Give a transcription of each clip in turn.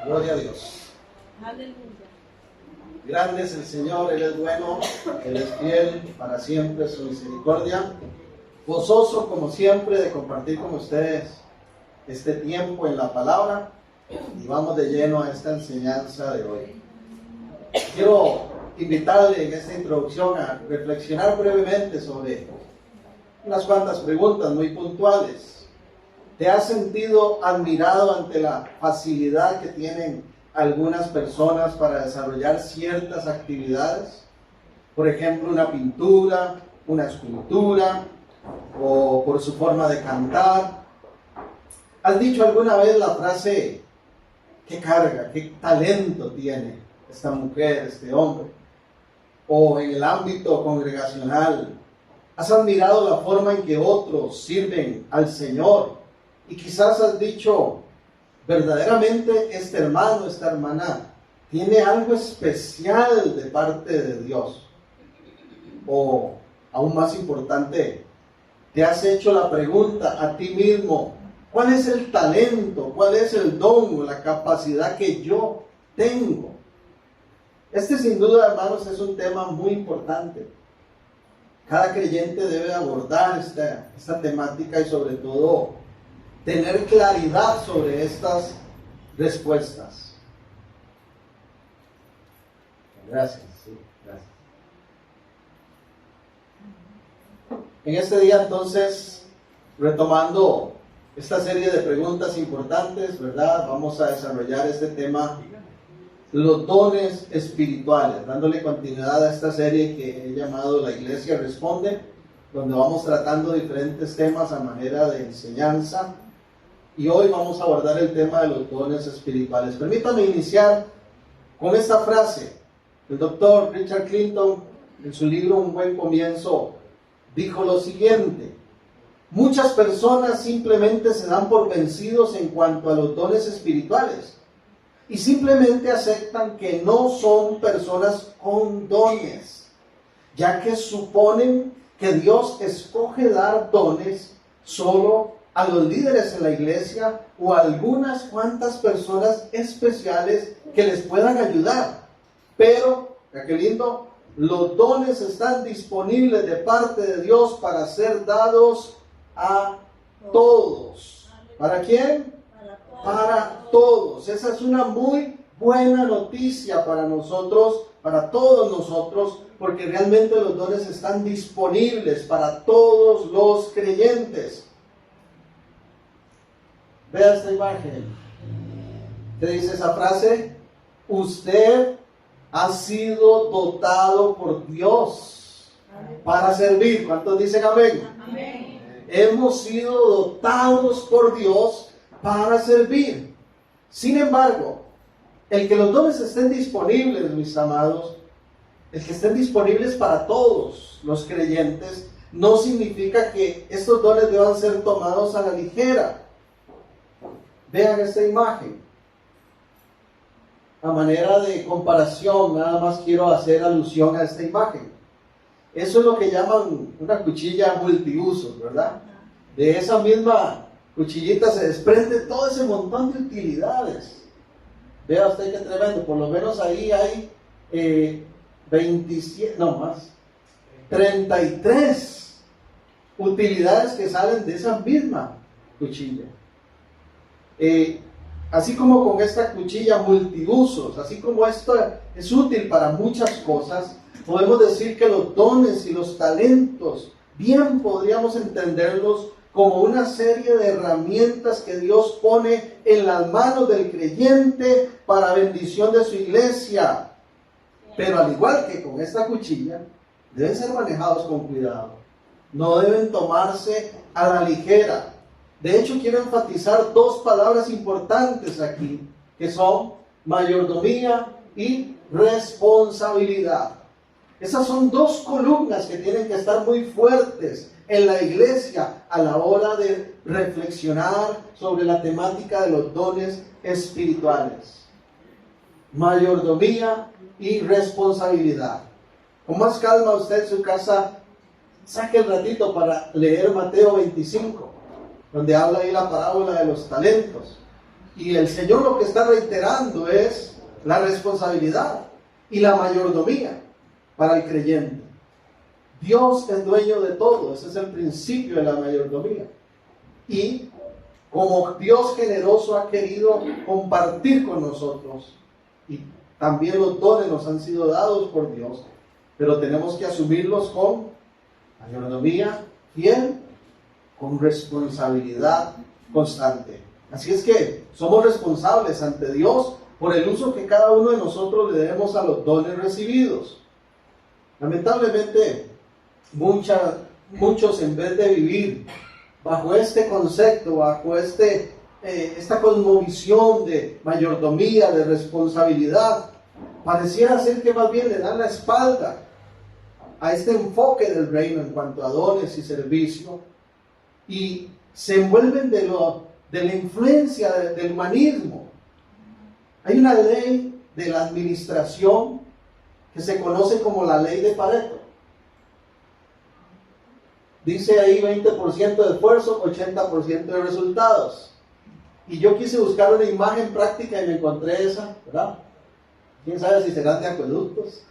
Gloria a Dios. Aleluya. Grande es el Señor, Él es bueno, Él es fiel, para siempre su misericordia. Gozoso como siempre de compartir con ustedes este tiempo en la palabra y vamos de lleno a esta enseñanza de hoy. Quiero invitarle en esta introducción a reflexionar brevemente sobre unas cuantas preguntas muy puntuales. ¿Te has sentido admirado ante la facilidad que tienen algunas personas para desarrollar ciertas actividades? Por ejemplo, una pintura, una escultura, o por su forma de cantar. ¿Has dicho alguna vez la frase, qué carga, qué talento tiene esta mujer, este hombre? O en el ámbito congregacional, ¿has admirado la forma en que otros sirven al Señor? Y quizás has dicho, verdaderamente este hermano, esta hermana, tiene algo especial de parte de Dios. O, aún más importante, te has hecho la pregunta a ti mismo, ¿cuál es el talento, cuál es el don o la capacidad que yo tengo? Este sin duda, hermanos, es un tema muy importante. Cada creyente debe abordar esta temática y sobre todo tener claridad sobre estas respuestas. Gracias, sí, gracias. En este día entonces, retomando esta serie de preguntas importantes, ¿verdad? Vamos a desarrollar este tema, los dones espirituales, dándole continuidad a esta serie que he llamado La Iglesia Responde, donde vamos tratando diferentes temas a manera de enseñanza. Y hoy vamos a abordar el tema de los dones espirituales. Permítame iniciar con esta frase. El doctor Richard Clinton, en su libro Un Buen Comienzo, dijo lo siguiente: muchas personas simplemente se dan por vencidos en cuanto a los dones espirituales y simplemente aceptan que no son personas con dones, ya que suponen que Dios escoge dar dones solo a los líderes en la iglesia o a algunas cuantas personas especiales que les puedan ayudar. Pero, qué lindo, los dones están disponibles de parte de Dios para ser dados a todos. ¿Para quién? Para todos. Esa es una muy buena noticia para nosotros, para todos nosotros, porque realmente los dones están disponibles para todos los creyentes. Vea esta imagen. ¿Qué dice esa frase? Usted ha sido dotado por Dios para servir. ¿Cuántos dicen amén? Amén. Hemos sido dotados por Dios para servir. Sin embargo, el que los dones estén disponibles, mis amados, el que estén disponibles para todos los creyentes, no significa que estos dones deban ser tomados a la ligera. Vean esta imagen. A manera de comparación, nada más quiero hacer alusión a esta imagen. Eso es lo que llaman una cuchilla multiusos, ¿verdad? De esa misma cuchillita se desprende todo ese montón de utilidades. Vea usted qué tremendo. Por lo menos ahí hay 33 utilidades que salen de esa misma cuchilla. Así como con esta cuchilla multiusos, así como esto es útil para muchas cosas, podemos decir que los dones y los talentos, bien podríamos entenderlos como una serie de herramientas que Dios pone en las manos del creyente para bendición de su iglesia. Pero al igual que con esta cuchilla, deben ser manejados con cuidado. No deben tomarse a la ligera. De hecho, quiero enfatizar dos palabras importantes aquí, que son mayordomía y responsabilidad. Esas son dos columnas que tienen que estar muy fuertes en la iglesia a la hora de reflexionar sobre la temática de los dones espirituales. Mayordomía y responsabilidad. Con más calma usted en su casa, saque el ratito para leer Mateo 25, donde habla ahí la parábola de los talentos. Y el Señor lo que está reiterando es la responsabilidad y la mayordomía para el creyente. Dios es dueño de todo, ese es el principio de la mayordomía. Y como Dios generoso ha querido compartir con nosotros, y también los dones nos han sido dados por Dios, pero tenemos que asumirlos con mayordomía fiel, con responsabilidad constante. Así es que somos responsables ante Dios por el uso que cada uno de nosotros le demos a los dones recibidos. Lamentablemente, muchos en vez de vivir bajo este concepto, bajo esta cosmovisión de mayordomía, de responsabilidad, pareciera ser que más bien le dan la espalda a este enfoque del reino en cuanto a dones y servicio, y se envuelven de la influencia del humanismo. Hay una ley de la administración que se conoce como la ley de Pareto. Dice ahí 20% de esfuerzo, 80% de resultados. Y yo quise buscar una imagen práctica y me encontré esa, ¿verdad? ¿Quién sabe si serán de acueductos?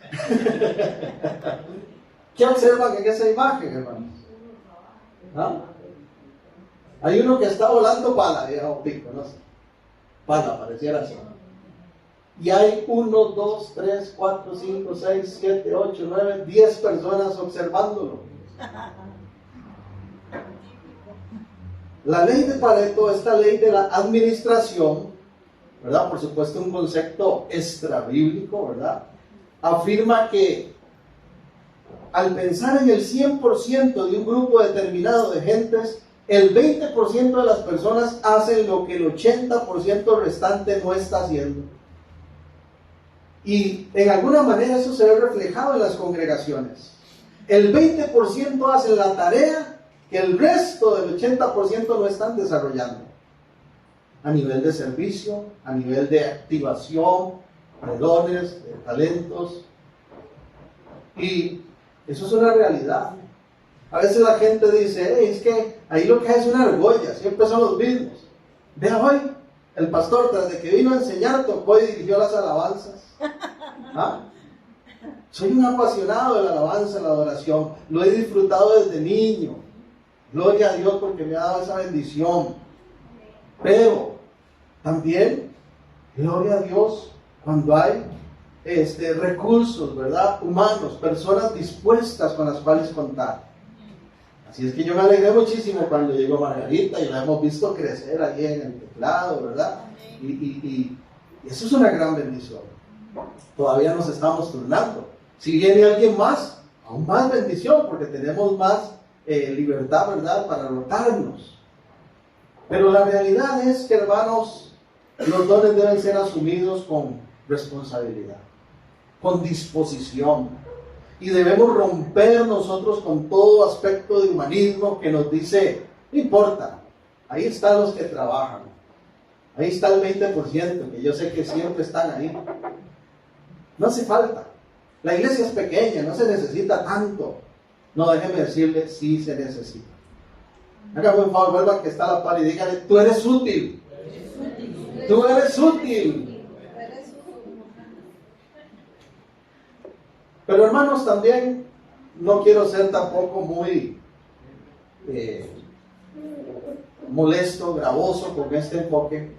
¿Qué observan en esa imagen, hermanos? ¿Ah? Hay uno que está volando pala, o pico, no sé. Pala, pareciera así. Y hay 1, 2, 3, 4, 5, 6, 7, 8, 9, 10 personas observándolo. La ley de Pareto, esta ley de la administración, ¿verdad? Por supuesto, un concepto extrabíblico, ¿verdad? Afirma que al pensar en el 100% de un grupo determinado de gentes, el 20% de las personas hacen lo que el 80% restante no está haciendo. Y en alguna manera eso se ve reflejado en las congregaciones. El 20% hacen la tarea que el resto del 80% no están desarrollando. A nivel de servicio, a nivel de activación, de dones, de talentos. Y eso es una realidad. A veces la gente dice, hey, es que ahí lo que hay es una argolla, siempre son los mismos. Vea hoy, el pastor tras de que vino a enseñar, tocó y dirigió las alabanzas. ¿Ah? Soy un apasionado de la alabanza, de la adoración. Lo he disfrutado desde niño. Gloria a Dios porque me ha dado esa bendición. Pero también, gloria a Dios cuando hay recursos, ¿verdad? Humanos, personas dispuestas con las cuales contar. Así es que yo me alegré muchísimo cuando llegó Margarita y la hemos visto crecer ahí en el teclado, ¿verdad? Y eso es una gran bendición. Todavía nos estamos turnando. Si viene alguien más, aún más bendición, porque tenemos más libertad, ¿verdad?, para rotarnos. Pero la realidad es que, hermanos, los dones deben ser asumidos con responsabilidad, con disposición. Y debemos romper nosotros con todo aspecto de humanismo que nos dice, no importa, ahí están los que trabajan, ahí está el 20%, que yo sé que siempre están ahí. No hace falta. La iglesia es pequeña, no se necesita tanto. No, déjeme decirle, sí se necesita. Hágame un favor, vuelva que está a la par y dígale, tú eres útil. Tú eres útil. Pero hermanos, también no quiero ser tampoco muy molesto, gravoso con este enfoque,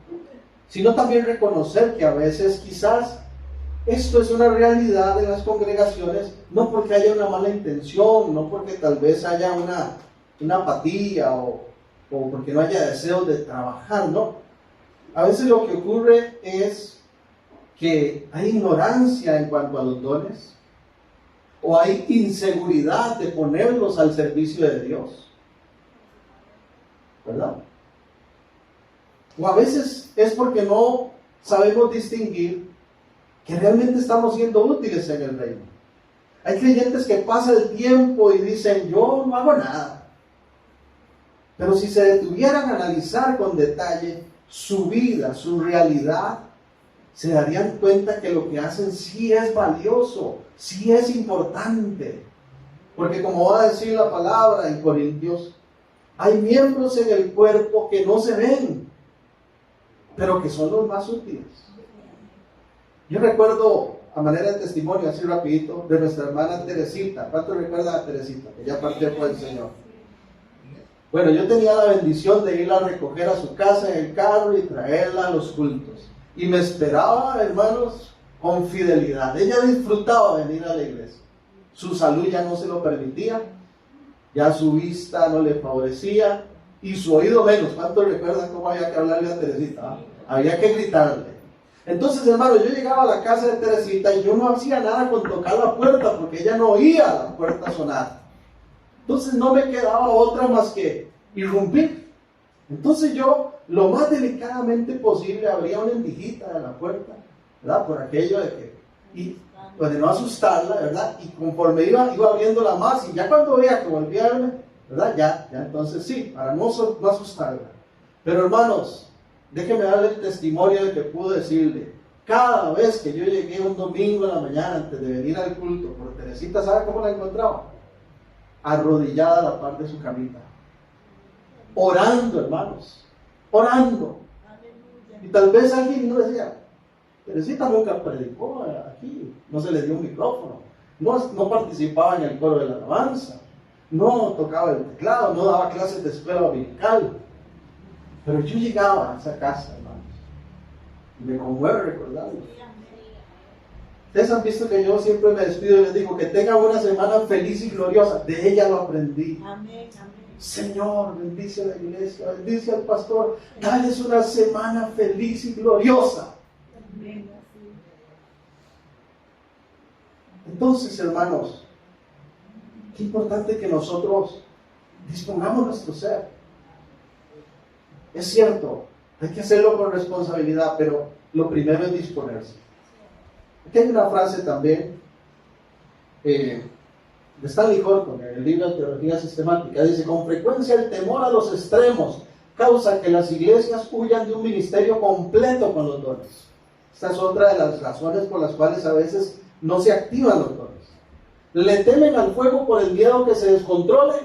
sino también reconocer que a veces quizás esto es una realidad de las congregaciones, no porque haya una mala intención, no porque tal vez haya una apatía o porque no haya deseo de trabajar, ¿no? A veces lo que ocurre es que hay ignorancia en cuanto a los dones, o hay inseguridad de ponerlos al servicio de Dios, ¿verdad? O a veces es porque no sabemos distinguir que realmente estamos siendo útiles en el reino. Hay creyentes que pasan el tiempo y dicen, yo no hago nada. Pero si se detuvieran a analizar con detalle su vida, su realidad, se darían cuenta que lo que hacen sí es valioso, sí es importante. Porque como va a decir la palabra en Corintios, hay miembros en el cuerpo que no se ven, pero que son los más útiles. Yo recuerdo, a manera de testimonio, así rapidito, de nuestra hermana Teresita. ¿Cuánto recuerdan a Teresita? Que ya partió por el Señor. Bueno, yo tenía la bendición de irla a recoger a su casa en el carro y traerla a los cultos. Y me esperaba, hermanos, con fidelidad. Ella disfrutaba venir a la iglesia. Su salud ya no se lo permitía, ya su vista no le favorecía y su oído menos. ¿Cuánto recuerdan cómo había que hablarle a Teresita? Había que gritarle. Entonces, hermano, yo llegaba a la casa de Teresita y yo no hacía nada con tocar la puerta porque ella no oía la puerta sonar. Entonces no me quedaba otra más que irrumpir. Entonces yo, lo más delicadamente posible, abría una endijita de la puerta, ¿verdad? Por aquello de que, y pues de no asustarla, ¿verdad? Y conforme iba abriéndola más, y ya cuando veía que volvía a verme, ¿verdad? Ya entonces sí, para no asustarla. Pero hermanos, déjenme darle el testimonio de que pude decirle, cada vez que yo llegué un domingo en la mañana antes de venir al culto, por Teresita, ¿sabe cómo la encontraba? Arrodillada a la par de su camita, orando, hermanos, orando. Y tal vez alguien no decía, Teresita nunca predicó aquí, no se le dio un micrófono, no participaba en el coro de la alabanza, no tocaba el teclado, no daba clases de escuela dominical. Pero yo llegaba a esa casa, hermanos, y me conmueve recordarlo. Ustedes han visto que yo siempre me despido y les digo que tengan una semana feliz y gloriosa. De ella lo aprendí. Amén, amén. Señor, bendice a la iglesia, bendice al pastor. Dales una semana feliz y gloriosa. Amén. Entonces, hermanos, qué importante que nosotros dispongamos nuestro ser. Es cierto, hay que hacerlo con responsabilidad, pero lo primero es disponerse. Aquí hay una frase también de Stanley Horton, en el libro de Teología Sistemática, dice: con frecuencia el temor a los extremos causa que las iglesias huyan de un ministerio completo con los dones. Esta es otra de las razones por las cuales a veces no se activan los dones. Le temen al fuego por el miedo que se descontrole,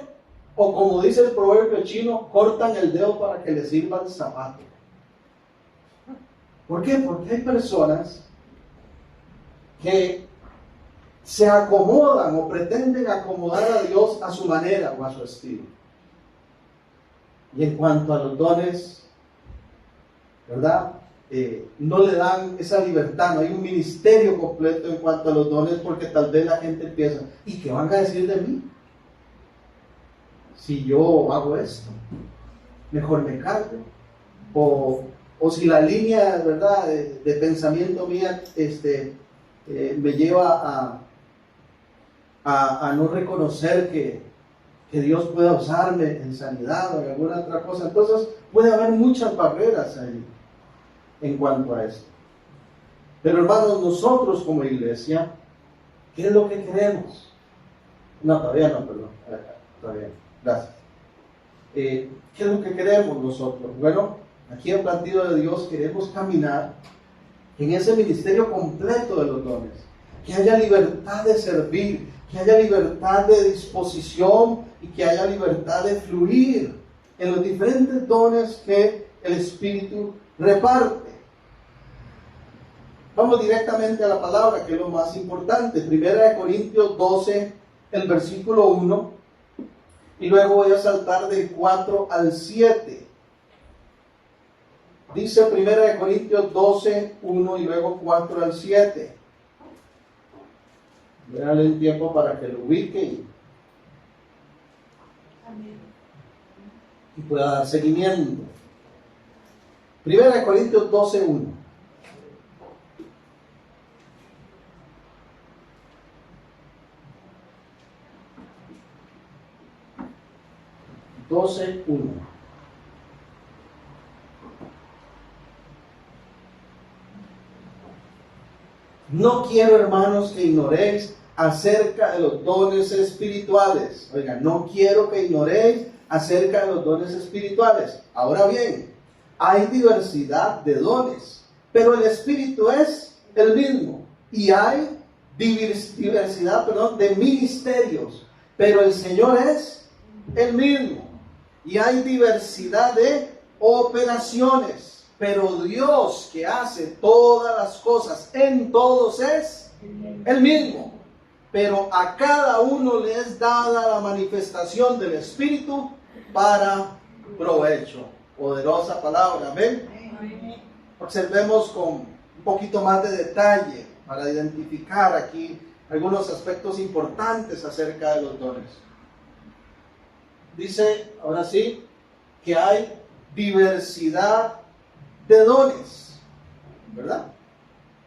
o como dice el proverbio chino, cortan el dedo para que les sirva el zapato. ¿Por qué? Porque hay personas que se acomodan o pretenden acomodar a Dios a su manera o a su estilo. Y en cuanto a los dones, ¿verdad? No le dan esa libertad, no hay un ministerio completo en cuanto a los dones, porque tal vez la gente empieza, ¿y qué van a decir de mí? Si yo hago esto, mejor me callo. O si la línea, ¿verdad?, de pensamiento mía me lleva a no reconocer que Dios pueda usarme en sanidad o en alguna otra cosa. Entonces puede haber muchas barreras ahí en cuanto a esto. Pero hermanos, nosotros como iglesia, ¿qué es lo que queremos? No, todavía no, perdón. Todavía no. Gracias. ¿Qué es lo que queremos nosotros? Bueno, aquí en Plantío de Dios queremos caminar en ese ministerio completo de los dones. Que haya libertad de servir, que haya libertad de disposición y que haya libertad de fluir en los diferentes dones que el Espíritu reparte. Vamos directamente a la palabra, que es lo más importante. 1 Corintios 12, el versículo 1, y luego voy a saltar del 4 al 7. Dice 1 Corintios 12, 1 y luego 4 al 7. Voy a darle un tiempo para que lo ubique y pueda dar seguimiento. 1 Corintios 12, 1. No quiero, hermanos, que ignoréis acerca de los dones espirituales. Oiga, no quiero que ignoréis acerca de los dones espirituales. Ahora bien, hay diversidad de dones, pero el Espíritu es el mismo. Y hay diversidad, de ministerios, pero el Señor es el mismo. Y hay diversidad de operaciones, pero Dios que hace todas las cosas en todos es el mismo. Pero a cada uno le es dada la manifestación del Espíritu para provecho. Poderosa palabra, ¿ven? Observemos con un poquito más de detalle para identificar aquí algunos aspectos importantes acerca de los dones. Dice, ahora sí, que hay diversidad de dones, ¿verdad?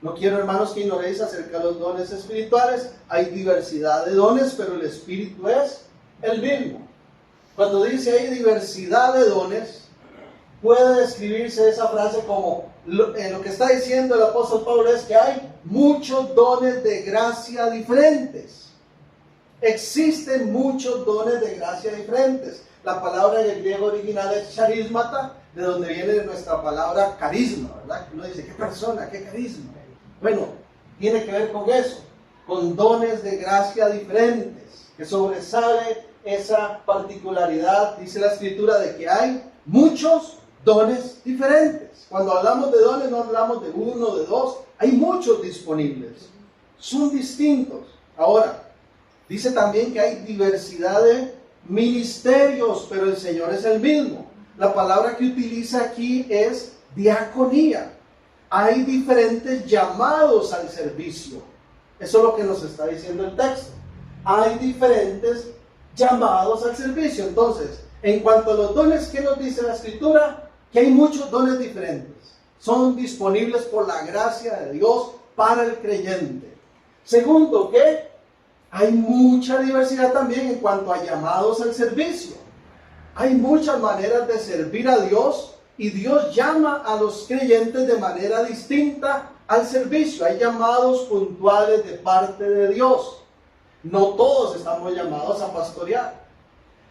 No quiero, hermanos, que ignoréis acerca de los dones espirituales. Hay diversidad de dones, pero el Espíritu es el mismo. Cuando dice hay diversidad de dones, puede describirse esa frase como, lo que está diciendo el apóstol Pablo es que hay muchos dones de gracia diferentes. Existen muchos dones de gracia diferentes. La palabra en el griego original es charismata, de donde viene nuestra palabra carisma, ¿verdad? Uno dice, ¿qué persona? ¿Qué carisma? Bueno, tiene que ver con eso, con dones de gracia diferentes, que sobresale esa particularidad, dice la Escritura, de que hay muchos dones diferentes. Cuando hablamos de dones no hablamos de uno, de dos, hay muchos disponibles, son distintos. Ahora, dice también que hay diversidad de ministerios, pero el Señor es el mismo. La palabra que utiliza aquí es diaconía. Hay diferentes llamados al servicio. Eso es lo que nos está diciendo el texto. Hay diferentes llamados al servicio. Entonces, en cuanto a los dones, ¿qué nos dice la Escritura? Que hay muchos dones diferentes. Son disponibles por la gracia de Dios para el creyente. Segundo, que hay mucha diversidad también en cuanto a llamados al servicio. Hay muchas maneras de servir a Dios y Dios llama a los creyentes de manera distinta al servicio. Hay llamados puntuales de parte de Dios. No todos estamos llamados a pastorear.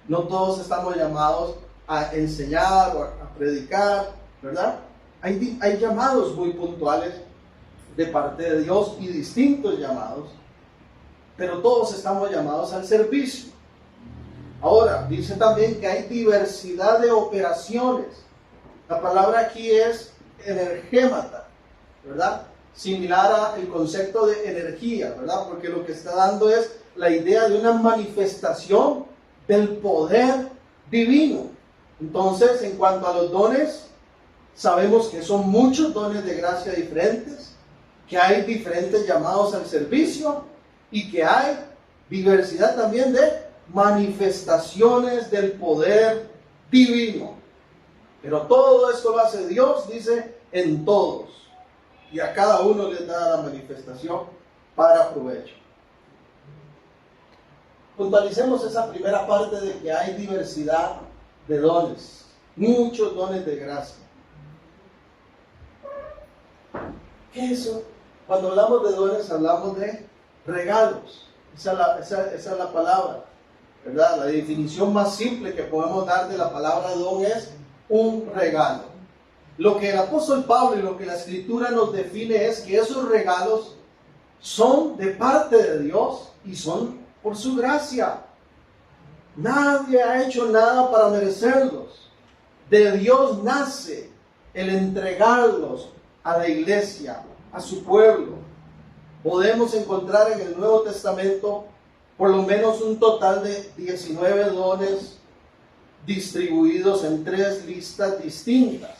No todos estamos llamados a enseñar o a predicar, ¿verdad? Hay llamados muy puntuales de parte de Dios y distintos llamados, pero todos estamos llamados al servicio. Ahora, dice también que hay diversidad de operaciones. La palabra aquí es energémata, ¿verdad? Similar al concepto de energía, ¿verdad? Porque lo que está dando es la idea de una manifestación del poder divino. Entonces, en cuanto a los dones, sabemos que son muchos dones de gracia diferentes, que hay diferentes llamados al servicio y que hay diversidad también de manifestaciones del poder divino. Pero todo esto lo hace Dios, dice, en todos. Y a cada uno le da la manifestación para provecho. Puntualicemos esa primera parte de que hay diversidad de dones, muchos dones de gracia. ¿Qué es eso? Cuando hablamos de dones hablamos de regalos. Esa es la palabra, ¿verdad? La definición más simple que podemos dar de la palabra don es un regalo. Lo que el apóstol Pablo y lo que la Escritura nos define es que esos regalos son de parte de Dios y son por su gracia. Nadie ha hecho nada para merecerlos. De Dios nace el entregarlos a la iglesia, a su pueblo. Podemos encontrar en el Nuevo Testamento por lo menos un total de 19 dones distribuidos en 3 listas distintas.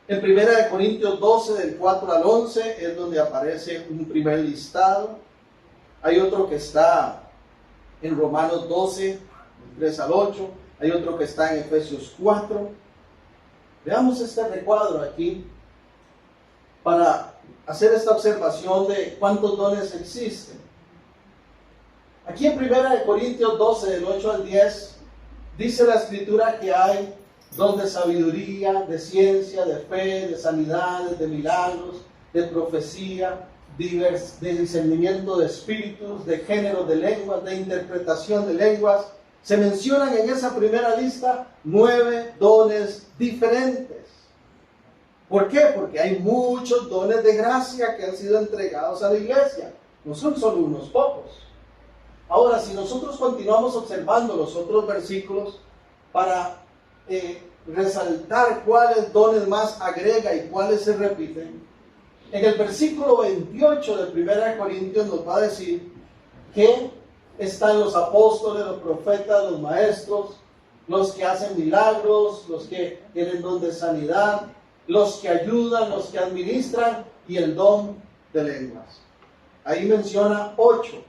En 1 Corintios 12, del 4 al 11, es donde aparece un primer listado. Hay otro que está en Romanos 12, del 3 al 8. Hay otro que está en Efesios 4. Veamos este recuadro aquí para hacer esta observación de cuántos dones existen. Aquí en 1 Corintios 12, del 8 al 10, dice la Escritura que hay don de sabiduría, de ciencia, de fe, de sanidades, de milagros, de profecía, de discernimiento de espíritus, de género de lenguas, de interpretación de lenguas. Se mencionan en esa primera lista 9 dones diferentes. ¿Por qué? Porque hay muchos dones de gracia que han sido entregados a la iglesia. No son solo unos pocos. Ahora, si nosotros continuamos observando los otros versículos para resaltar cuáles dones más agrega y cuáles se repiten, en el versículo 28 de 1 Corintios nos va a decir que están los apóstoles, los profetas, los maestros, los que hacen milagros, los que tienen don de sanidad, los que ayudan, los que administran y el don de lenguas. Ahí menciona 8.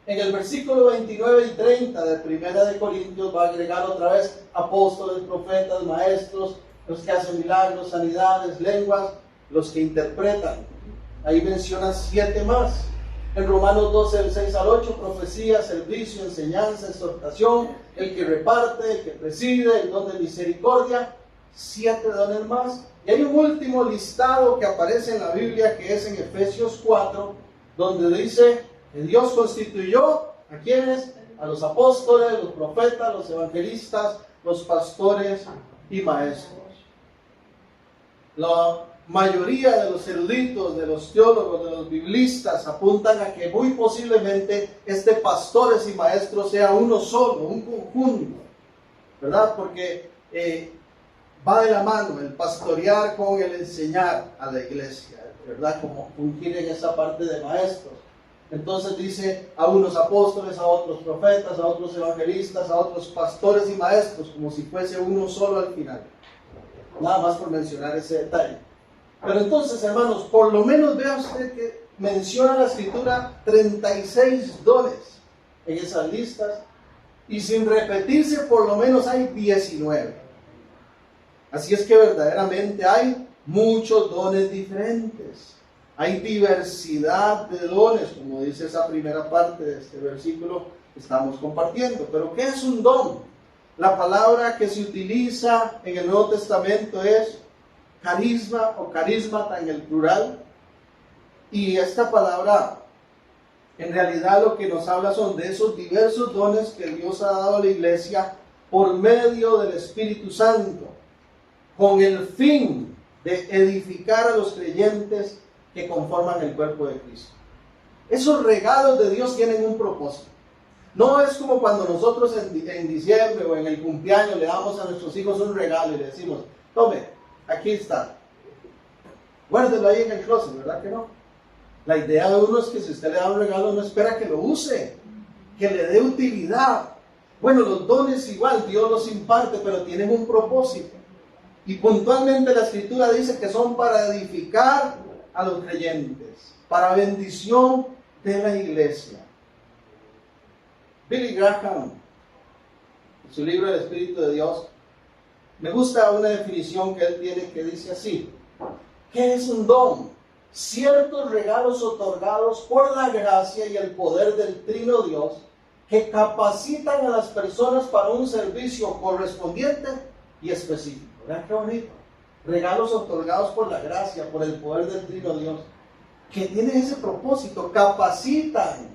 En el versículo 29 y 30 de 1 Corintios va a agregar otra vez apóstoles, profetas, maestros, los que hacen milagros, sanidades, lenguas, los que interpretan. Ahí menciona 7 más. En Romanos 12, del 6 al 8, profecía, servicio, enseñanza, exhortación, el que reparte, el que preside, el don de misericordia, 7 dones más. Y hay un último listado que aparece en la Biblia, que es en Efesios 4, donde dice que Dios constituyó ¿a quiénes? A los apóstoles, los profetas, los evangelistas, los pastores y maestros. La mayoría de los eruditos, de los teólogos, de los biblistas apuntan a que muy posiblemente este pastores y maestros sea uno solo, un conjunto, ¿verdad? Porque va de la mano el pastorear con el enseñar a la iglesia, ¿verdad? Como fungir en esa parte de maestros. Entonces dice a unos apóstoles, a otros profetas, a otros evangelistas, a otros pastores y maestros, como si fuese uno solo al final. Nada más por mencionar ese detalle. Pero entonces, hermanos, por lo menos vea usted que menciona la Escritura 36 dones en esas listas, y sin repetirse por lo menos hay 19. Así es que verdaderamente hay muchos dones diferentes. Hay diversidad de dones, como dice esa primera parte de este versículo que estamos compartiendo. Pero ¿qué es un don? La palabra que se utiliza en el Nuevo Testamento es carisma o carismata en el plural. Y esta palabra en realidad lo que nos habla son de esos diversos dones que Dios ha dado a la iglesia por medio del Espíritu Santo, con el fin de edificar a los creyentes que conforman el cuerpo de Cristo. Esos regalos de Dios tienen un propósito. No es como cuando nosotros en diciembre o en el cumpleaños le damos a nuestros hijos un regalo y le decimos, tome, aquí está, guárdelo ahí en el closet, ¿verdad que no? La idea de uno es que si usted le da un regalo no espera que lo use, que le dé utilidad. Bueno, los dones igual, Dios los imparte, pero tienen un propósito. Y puntualmente la Escritura dice que son para edificar a los creyentes, para bendición de la iglesia. Billy Graham, en su libro El Espíritu de Dios, me gusta una definición que él tiene que dice así: ¿qué es un don? Ciertos regalos otorgados por la gracia y el poder del Trino Dios que capacitan a las personas para un servicio correspondiente y específico. ¿Verdad qué bonito? Regalos otorgados por la gracia, por el poder del Trino Dios, que tienen ese propósito, capacitan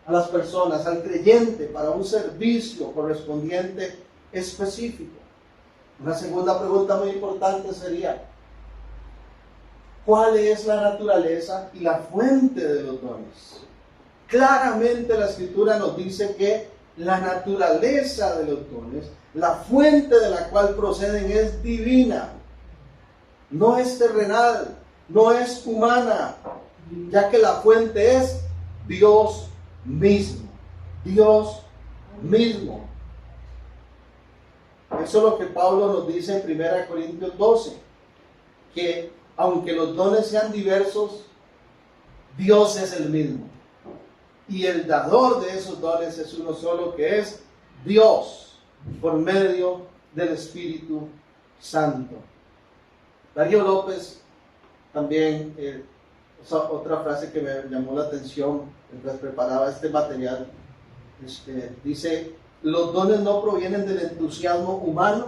a las personas, al creyente, para un servicio correspondiente específico. Una segunda pregunta muy importante sería: ¿cuál es la naturaleza y la fuente de los dones? Claramente la Escritura nos dice que la naturaleza de los dones, la fuente de la cual proceden es divina, no es terrenal, no es humana, ya que la fuente es Dios mismo. Dios mismo. Eso es lo que Pablo nos dice en 1 Corintios 12, que aunque los dones sean diversos, Dios es el mismo. Y el dador de esos dones es uno solo, que es Dios, por medio del Espíritu Santo. Darío López también, otra frase que me llamó la atención mientras preparaba este material, dice: los dones no provienen del entusiasmo humano,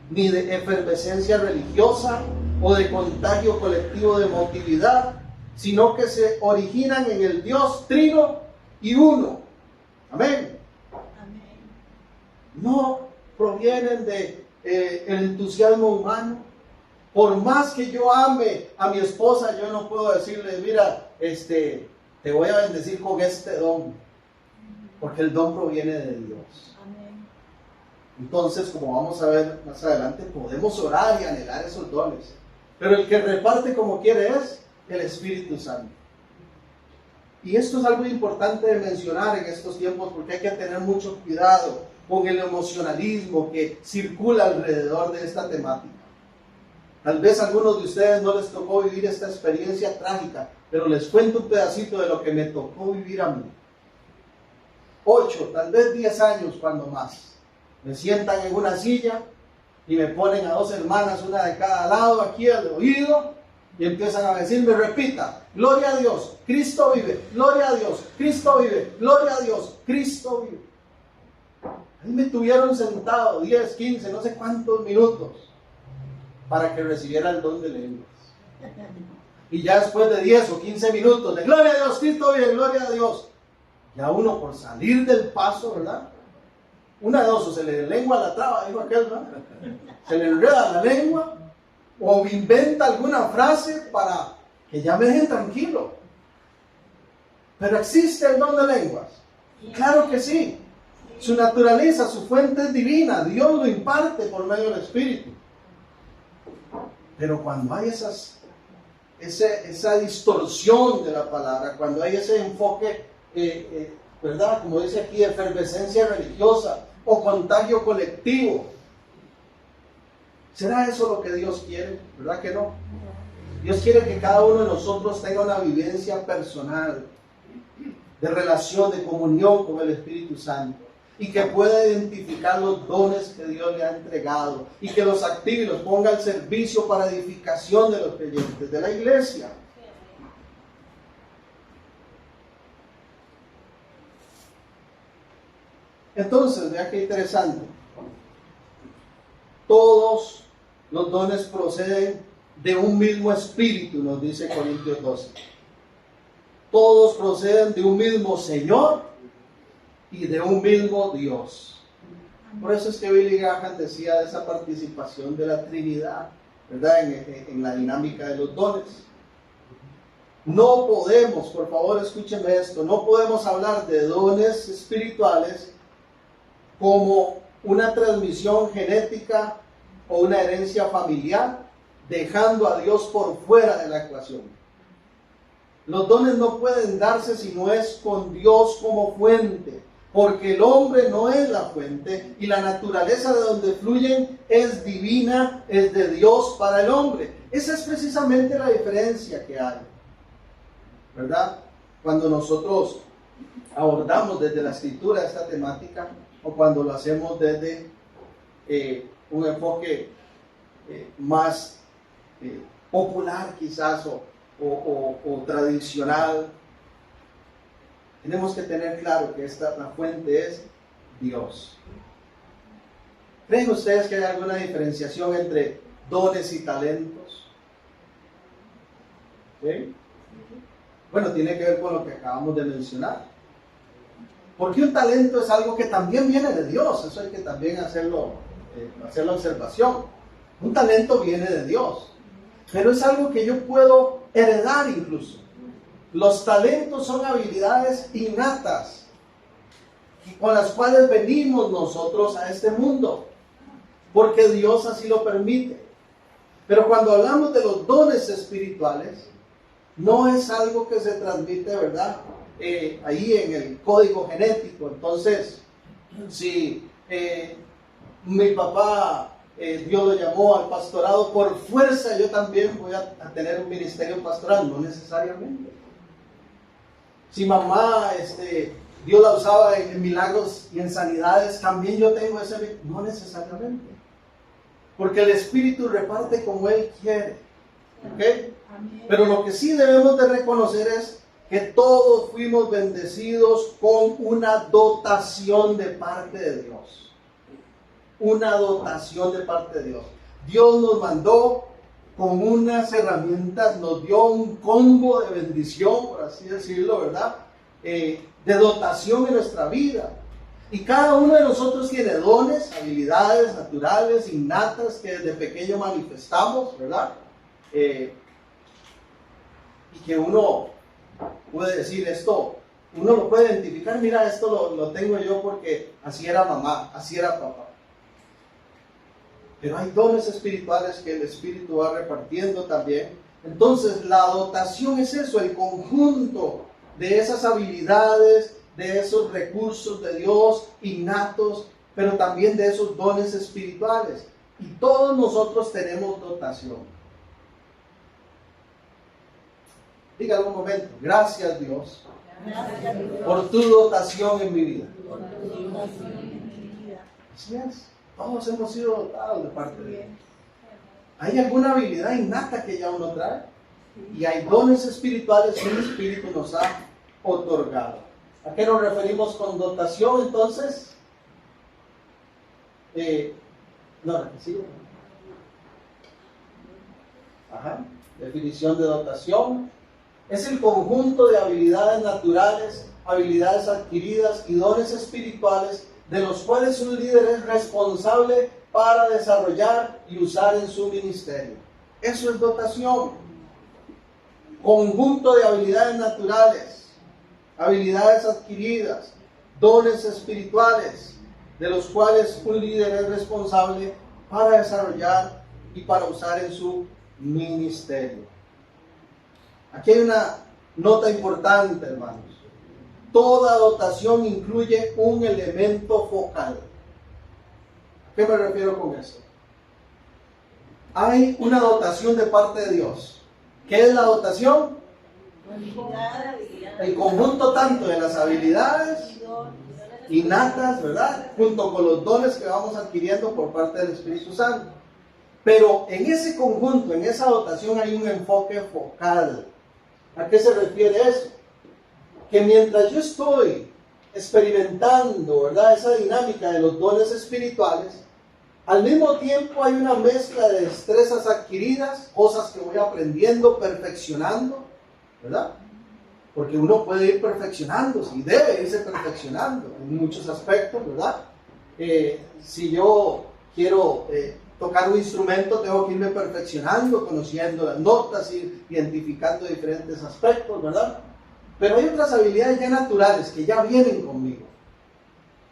ni de efervescencia religiosa o de contagio colectivo de emotividad, sino que se originan en el Dios trino y uno. Amén. Amén. No provienen de el entusiasmo humano. Por más que yo ame a mi esposa, yo no puedo decirle: mira, te voy a bendecir con este don, porque el don proviene de Dios. Amén. Entonces, como vamos a ver más adelante, podemos orar y anhelar esos dones. Pero el que reparte como quiere es el Espíritu Santo. Y esto es algo importante de mencionar en estos tiempos, porque hay que tener mucho cuidado con el emocionalismo que circula alrededor de esta temática. Tal vez a algunos de ustedes no les tocó vivir esta experiencia trágica, pero les cuento un pedacito de lo que me tocó vivir a mí. 8, tal vez 10 años cuando más. Me sientan en una silla y me ponen a 2 hermanas, una de cada lado, aquí al oído, y empiezan a decirme, repita, gloria a Dios, Cristo vive, gloria a Dios, Cristo vive, gloria a Dios, Cristo vive. Ahí me tuvieron sentado 10, 15, no sé cuántos minutos para que recibiera el don de lenguas. Y ya después de 10 o 15 minutos de gloria a Dios, Cristo vive, gloria a Dios, ya uno por salir del paso, ¿verdad? Una de dos, o se le lengua la traba, dijo aquel, ¿verdad? Se le enreda la lengua, o inventa alguna frase para que ya me dejen tranquilo. Pero ¿existe el don de lenguas? Claro que sí. Su naturaleza, su fuente es divina. Dios lo imparte por medio del Espíritu. Pero cuando hay esa distorsión de la palabra, cuando hay ese enfoque, ¿verdad? Como dice aquí, efervescencia religiosa o contagio colectivo, ¿será eso lo que Dios quiere? ¿Verdad que no? Dios quiere que cada uno de nosotros tenga una vivencia personal, de relación, de comunión con el Espíritu Santo, y que pueda identificar los dones que Dios le ha entregado, y que los active y los ponga al servicio para edificación de los creyentes, de la iglesia. Entonces, vea qué interesante. Todos los dones proceden de un mismo espíritu, nos dice Corintios 12. Todos proceden de un mismo Señor y de un mismo Dios. Por eso es que Billy Graham decía de esa participación de la Trinidad, ¿verdad? En la dinámica de los dones. No podemos, por favor escúchenme esto, no podemos hablar de dones espirituales como una transmisión genética o una herencia familiar, dejando a Dios por fuera de la ecuación. Los dones no pueden darse si no es con Dios como fuente, porque el hombre no es la fuente y la naturaleza de donde fluyen es divina, es de Dios para el hombre. Esa es precisamente la diferencia que hay, ¿verdad? Cuando nosotros abordamos desde la escritura esta temática, o cuando lo hacemos desde un enfoque más popular quizás o tradicional, tenemos que tener claro que la fuente es Dios. ¿Creen ustedes que hay alguna diferenciación entre dones y talentos? ¿Sí? Bueno, tiene que ver con lo que acabamos de mencionar. Porque un talento es algo que también viene de Dios. Eso hay que también hacer la observación. Un talento viene de Dios. Pero es algo que yo puedo heredar incluso. Los talentos son habilidades innatas con las cuales venimos nosotros a este mundo. Porque Dios así lo permite. Pero cuando hablamos de los dones espirituales, no es algo que se transmite, ¿verdad? Ahí en el código genético. Entonces, si mi papá, Dios lo llamó al pastorado, por fuerza yo también voy a tener un ministerio pastoral, no necesariamente. Si mamá, Dios la usaba en milagros y en sanidades, también yo tengo ese, no necesariamente. Porque el Espíritu reparte como Él quiere. ¿Okay? Pero lo que sí debemos de reconocer es que todos fuimos bendecidos con una dotación de parte de Dios. Una dotación de parte de Dios. Dios nos mandó con unas herramientas, nos dio un combo de bendición, por así decirlo, ¿verdad? De dotación en nuestra vida. Y cada uno de nosotros tiene dones, habilidades naturales, innatas, que desde pequeño manifestamos, ¿verdad? Y que uno puede decir esto, uno lo puede identificar, mira, esto lo tengo yo porque así era mamá, así era papá. pero hay dones espirituales que el Espíritu va repartiendo también. Entonces la dotación es eso, el conjunto de esas habilidades, de esos recursos de Dios innatos, pero también de esos dones espirituales. Y todos nosotros tenemos dotación. Dígalo un momento, gracias Dios, por tu dotación en mi vida. Así es, todos hemos sido dotados de parte de Dios. Hay alguna habilidad innata que ya uno trae y hay dones espirituales que el Espíritu nos ha otorgado. ¿A qué nos referimos con dotación entonces? Definición de dotación. Es el conjunto de habilidades naturales, habilidades adquiridas y dones espirituales de los cuales un líder es responsable para desarrollar y usar en su ministerio. Eso es dotación. Conjunto de habilidades naturales, habilidades adquiridas, dones espirituales, de los cuales un líder es responsable para desarrollar y para usar en su ministerio. Aquí hay una nota importante, hermanos. Toda dotación incluye un elemento focal. ¿A qué me refiero con esto? Hay una dotación de parte de Dios. ¿Qué es la dotación? El conjunto tanto de las habilidades innatas, ¿verdad? Junto con los dones que vamos adquiriendo por parte del Espíritu Santo. Pero en ese conjunto, en esa dotación hay un enfoque focal. ¿A qué se refiere eso? Que mientras yo estoy experimentando, ¿verdad?, esa dinámica de los dones espirituales, al mismo tiempo hay una mezcla de destrezas adquiridas, cosas que voy aprendiendo, perfeccionando, ¿verdad? Porque uno puede ir perfeccionándose y debe irse perfeccionando en muchos aspectos, ¿verdad? Si yo quiero tocar un instrumento, tengo que irme perfeccionando, conociendo las notas, ir identificando diferentes aspectos, ¿verdad? Pero hay otras habilidades ya naturales que ya vienen conmigo.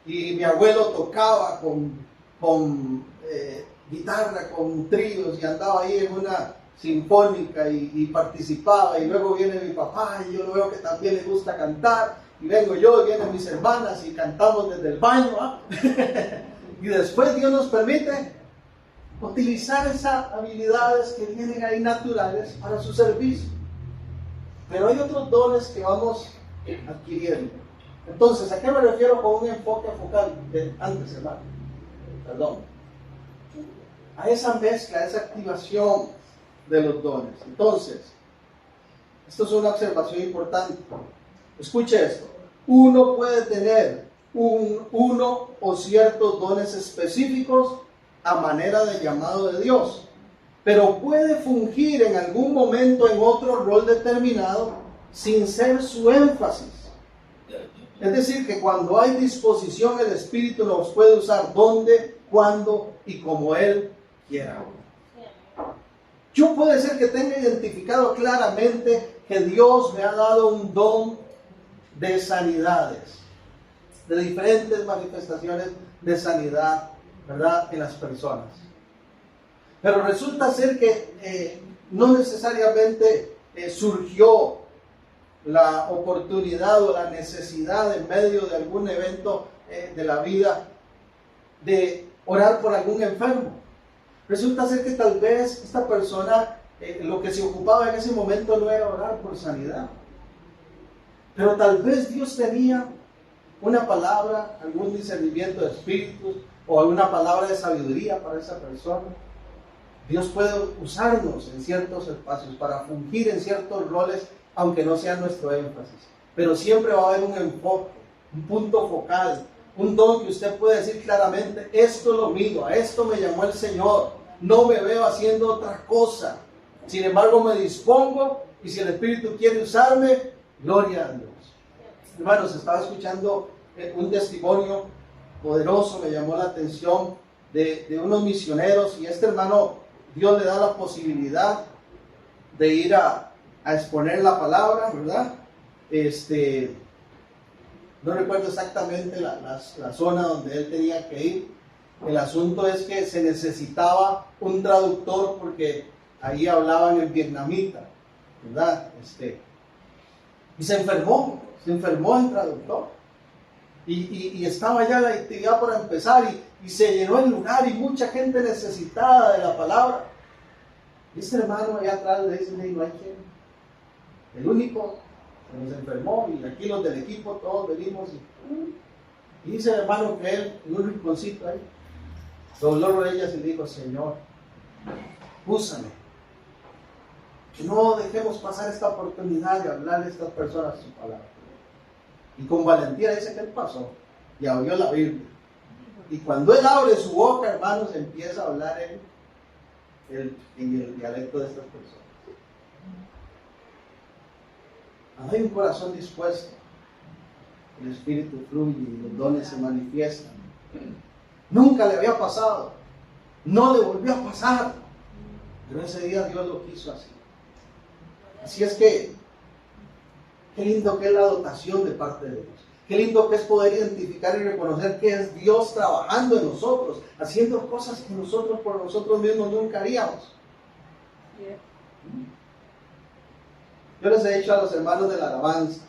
Y mi abuelo tocaba con guitarra, con tríos, y andaba ahí en una sinfónica y participaba, y luego viene mi papá y yo lo veo que también le gusta cantar, y vengo yo y vienen mis hermanas y cantamos desde el baño, ¿ah? Y después Dios nos permite utilizar esas habilidades que vienen ahí naturales para su servicio. Pero hay otros dones que vamos adquiriendo. Entonces, ¿a qué me refiero con un enfoque focal? Antes, hermano, perdón. A esa mezcla, a esa activación de los dones. Entonces, esto es una observación importante. Escuche esto. Uno puede tener uno o ciertos dones específicos a manera de llamado de Dios, pero puede fungir en algún momento en otro rol determinado sin ser su énfasis. Es decir, que cuando hay disposición, el Espíritu nos puede usar donde, cuando y como Él quiera. Yo puede ser que tenga identificado claramente que Dios me ha dado un don de sanidades, de diferentes manifestaciones de sanidad, ¿verdad?, en las personas. Pero resulta ser que no necesariamente surgió la oportunidad o la necesidad en medio de algún evento de la vida de orar por algún enfermo. Resulta ser que tal vez esta persona lo que se ocupaba en ese momento no era orar por sanidad, pero tal vez Dios tenía una palabra, algún discernimiento de espíritus o alguna palabra de sabiduría para esa persona. Dios puede usarnos en ciertos espacios para fungir en ciertos roles, aunque no sea nuestro énfasis. Pero siempre va a haber un enfoque, un punto focal, un don que usted puede decir claramente: esto es lo mío, a esto me llamó el Señor, no me veo haciendo otra cosa. Sin embargo, me dispongo, y si el Espíritu quiere usarme, gloria a Dios. Hermanos, estaba escuchando un testimonio poderoso, me llamó la atención, de unos misioneros, y este hermano, Dios le da la posibilidad de ir a exponer la palabra, ¿verdad? No recuerdo exactamente la zona donde él tenía que ir, El asunto es que se necesitaba un traductor porque ahí hablaban en vietnamita, ¿verdad? Y se enfermó el traductor. Y estaba ya la actividad por empezar y se llenó el lugar y mucha gente necesitada de la palabra. Y este hermano allá atrás le dice, no hay quien. El único se nos enfermó y aquí los del equipo todos venimos y dice el hermano que él en un rinconcito ahí dobló rodillas y dijo, Señor, úsame, que no dejemos pasar esta oportunidad de hablarle a estas personas su palabra. Y con valentía dice que él pasó y abrió la Biblia. Y cuando él abre su boca, hermanos, empieza a hablar en el dialecto de estas personas. Cuando hay un corazón dispuesto, el Espíritu fluye y los dones se manifiestan. Nunca le había pasado, no le volvió a pasar, pero ese día Dios lo quiso así. Así es que, qué lindo que es la dotación de parte de Dios. Qué lindo que es poder identificar y reconocer que es Dios trabajando en nosotros, haciendo cosas que nosotros por nosotros mismos nunca haríamos. Yo les he dicho a los hermanos de la alabanza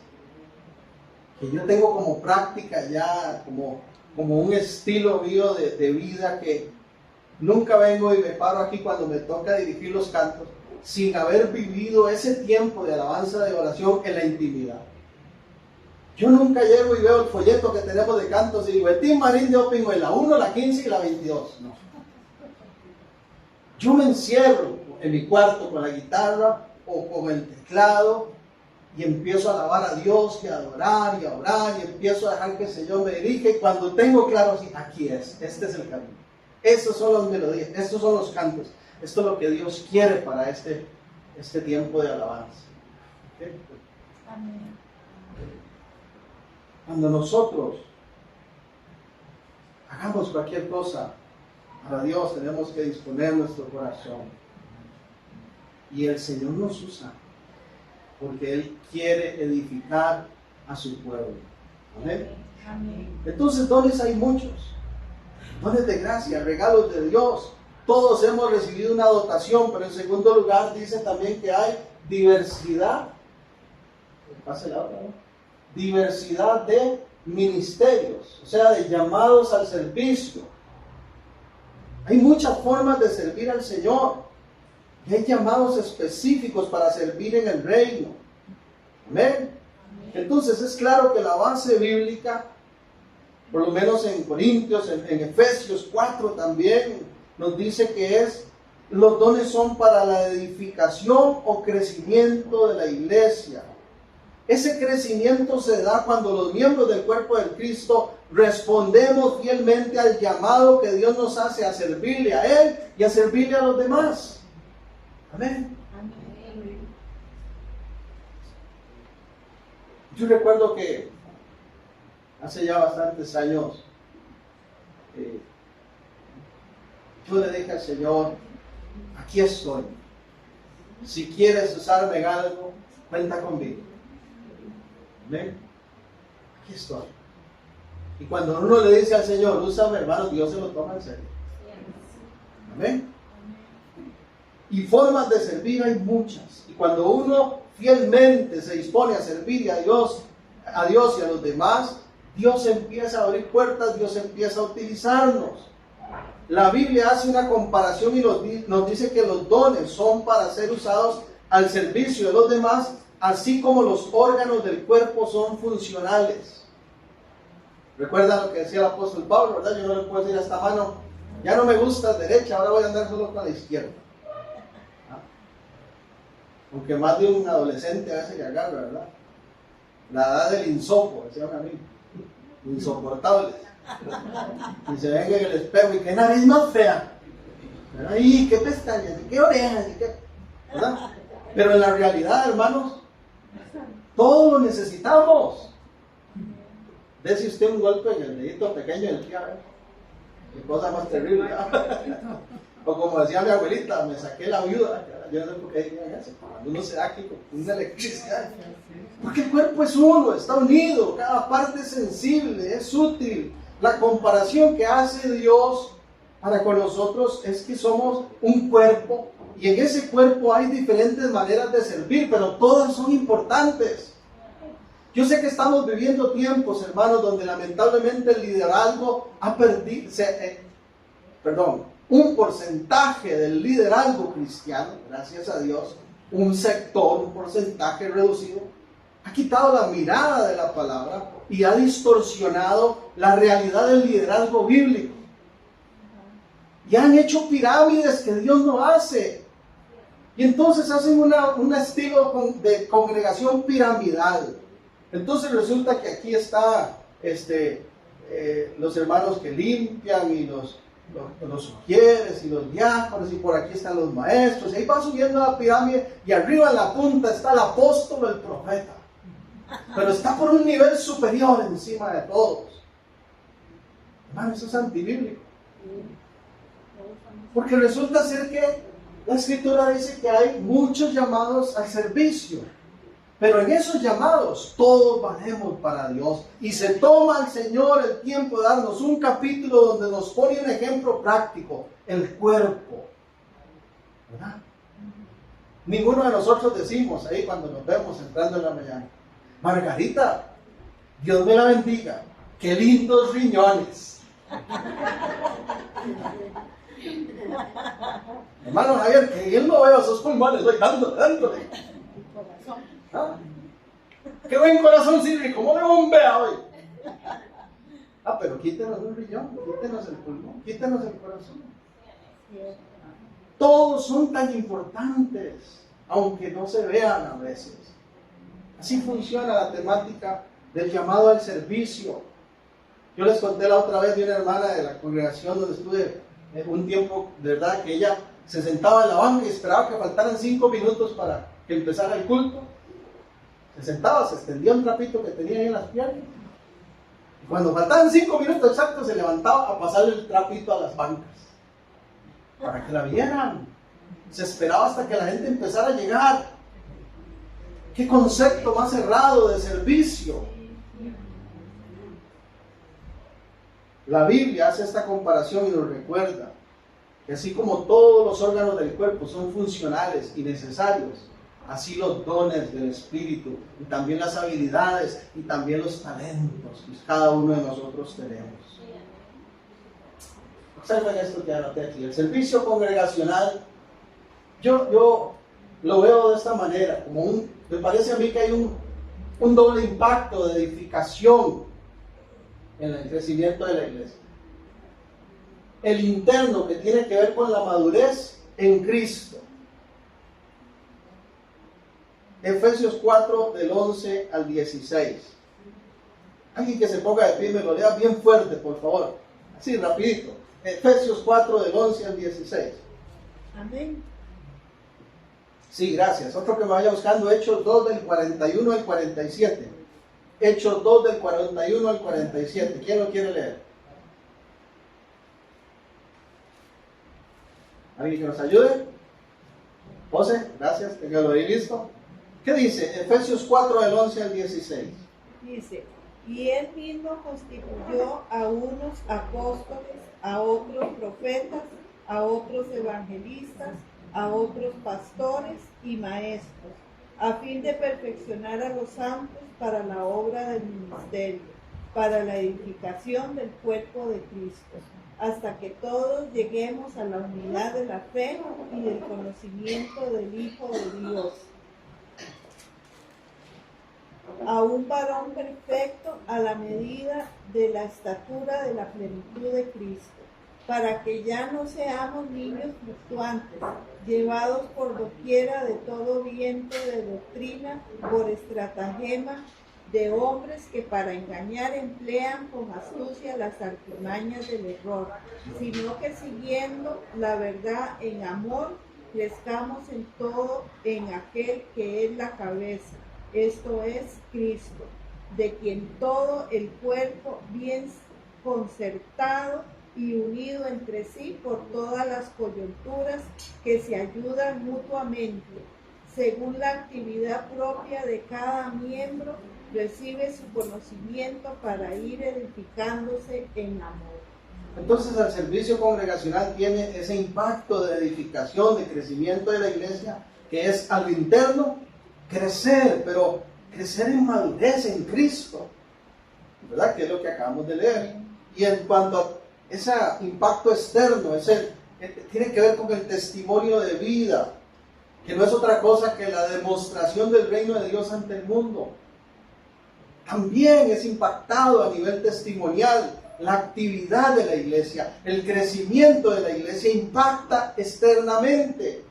que yo tengo como práctica ya, como un estilo mío de vida, que nunca vengo y me paro aquí cuando me toca dirigir los cantos sin haber vivido ese tiempo de alabanza, de oración en la intimidad. Yo nunca llego y veo el folleto que tenemos de cantos y digo, el Tim Marín de Opingo, la 1, la 15 y la 22. No. Yo me encierro en mi cuarto con la guitarra o con el teclado y empiezo a alabar a Dios y a adorar y a orar y empiezo a dejar que el Señor me dirija, y cuando tengo claro así, aquí este es el camino. Estas son las melodías, estos son los cantos, esto es lo que Dios quiere para este tiempo de alabanza. ¿Okay? Amén. Cuando nosotros hagamos cualquier cosa para Dios, tenemos que disponer nuestro corazón. Y el Señor nos usa porque Él quiere edificar a su pueblo. ¿Amén? Amén. Entonces, dones hay muchos. Dones de gracia, regalos de Dios. Todos hemos recibido una dotación, pero en segundo lugar dice también que hay diversidad. Pase la hora, ¿no? Diversidad de ministerios, o sea, de llamados al servicio. Hay muchas formas de servir al Señor. Y hay llamados específicos para servir en el reino. Amén. Entonces es claro que la base bíblica, por lo menos en Corintios, en Efesios 4 también, nos dice que los dones son para la edificación o crecimiento de la iglesia. Ese crecimiento se da cuando los miembros del cuerpo de Cristo respondemos fielmente al llamado que Dios nos hace a servirle a Él y a servirle a los demás. Amén. Amén. Yo recuerdo que hace ya bastantes años yo le dije al Señor, aquí estoy. Si quieres usarme en algo, cuenta conmigo. Amén. Aquí estoy. Y cuando uno le dice al Señor, úsame, hermano, Dios se lo toma en serio. Amén. Y formas de servir hay muchas. Y cuando uno fielmente se dispone a servir a Dios y a los demás, Dios empieza a abrir puertas, Dios empieza a utilizarnos. La Biblia hace una comparación y nos dice que los dones son para ser usados al servicio de los demás, así como los órganos del cuerpo son funcionales. ¿Recuerdan lo que decía el apóstol Pablo, verdad? Yo no le puedo decir a esta mano, ya no me gusta derecha, ahora voy a andar solo con la izquierda. Aunque más de un adolescente a veces le agarra, ¿verdad? La edad del insopo, decían a mí, insoportable. Y se ven en el espejo y qué nariz más fea, y qué pestañas, y qué orejas, y qué, ¿verdad? Pero en la realidad, hermanos, todos lo necesitamos. Dese usted un golpe en el dedito pequeño del pie, qué cosa más terrible, ¿verdad? O como decía mi abuelita, me saqué la viuda. Yo no sé por qué digan eso. Cuando uno se da aquí con una electricidad. Porque el cuerpo es uno, está unido, cada parte es sensible, es útil. La comparación que hace Dios para con nosotros es que somos un cuerpo y en ese cuerpo hay diferentes maneras de servir, pero todas son importantes. Yo sé que estamos viviendo tiempos, hermanos, donde lamentablemente el liderazgo ha perdido, un porcentaje del liderazgo cristiano, gracias a Dios, un sector, un porcentaje reducido, ha quitado la mirada de la palabra y ha distorsionado la realidad del liderazgo bíblico. Y han hecho pirámides que Dios no hace. Y entonces hacen un estilo de congregación piramidal. Entonces resulta que aquí está los hermanos que limpian y los sugieres y los diáconos, y por aquí están los maestros, y ahí va subiendo la pirámide, y arriba en la punta está el apóstol o el profeta, pero está por un nivel superior encima de todos. Hermano, eso es antibíblico, porque resulta ser que la escritura dice que hay muchos llamados al servicio, pero en esos llamados todos valemos para Dios. Y se toma el Señor el tiempo de darnos un capítulo donde nos pone un ejemplo práctico, el cuerpo. ¿Verdad? Ninguno de nosotros decimos ahí cuando nos vemos entrando en la mañana: Margarita, Dios me la bendiga, qué lindos riñones. Hermano Javier, que bien lo veo, esos pulmones, voy dándole. ¿Ah? ¡Qué buen corazón, Silvi! ¿Cómo le bombea hoy? Pero quítenos un riñón, quítenos el pulmón, quítenos el corazón. Todos son tan importantes, aunque no se vean a veces. Así funciona la temática del llamado al servicio. Yo les conté la otra vez de una hermana de la congregación donde estuve un tiempo, de verdad, que ella se sentaba en la banca y esperaba que faltaran 5 minutos para que empezara el culto. Se sentaba, se extendía un trapito que tenía ahí en las piernas, y cuando faltaban 5 minutos exactos se levantaba a pasarle el trapito a las bancas para que la vieran. Se esperaba hasta que la gente empezara a llegar. Qué concepto más errado de servicio. La Biblia hace esta comparación y nos recuerda que así como todos los órganos del cuerpo son funcionales y necesarios, así los dones del Espíritu, y también las habilidades, y también los talentos que cada uno de nosotros tenemos. Observen esto que anoté aquí. El servicio congregacional, yo lo veo de esta manera, me parece a mí que hay un doble impacto de edificación en el crecimiento de la iglesia. El interno, que tiene que ver con la madurez en Cristo. Efesios 4, del 11 al 16. Alguien que se ponga de pie y me lo lea bien fuerte, por favor. Así, rapidito. Efesios 4, del 11 al 16. Amén. Sí, gracias. Otro que me vaya buscando, Hechos 2, del 41 al 47. Hechos 2, del 41 al 47. ¿Quién lo quiere leer? ¿Alguien que nos ayude? José, gracias, que lo he listo. ¿Qué dice? Efesios 4, del 11 al 16. Dice: y él mismo constituyó a unos apóstoles, a otros profetas, a otros evangelistas, a otros pastores y maestros, a fin de perfeccionar a los santos para la obra del ministerio, para la edificación del cuerpo de Cristo, hasta que todos lleguemos a la unidad de la fe y del conocimiento del Hijo de Dios, a un varón perfecto a la medida de la estatura de la plenitud de Cristo, para que ya no seamos niños fluctuantes, llevados por doquiera de todo viento de doctrina, por estratagema de hombres que para engañar emplean con astucia las artimañas del error, sino que siguiendo la verdad en amor, crezcamos en todo en aquel que es la cabeza, esto es Cristo, de quien todo el cuerpo bien concertado y unido entre sí por todas las coyunturas que se ayudan mutuamente, según la actividad propia de cada miembro, recibe su conocimiento para ir edificándose en amor. Entonces el servicio congregacional tiene ese impacto de edificación, de crecimiento de la iglesia, que es a lo interno crecer, pero crecer en madurez en Cristo, ¿verdad? Que es lo que acabamos de leer. Y en cuanto a ese impacto externo, tiene que ver con el testimonio de vida, que no es otra cosa que la demostración del reino de Dios ante el mundo. También es impactado a nivel testimonial. La actividad de la iglesia, el crecimiento de la iglesia impacta externamente.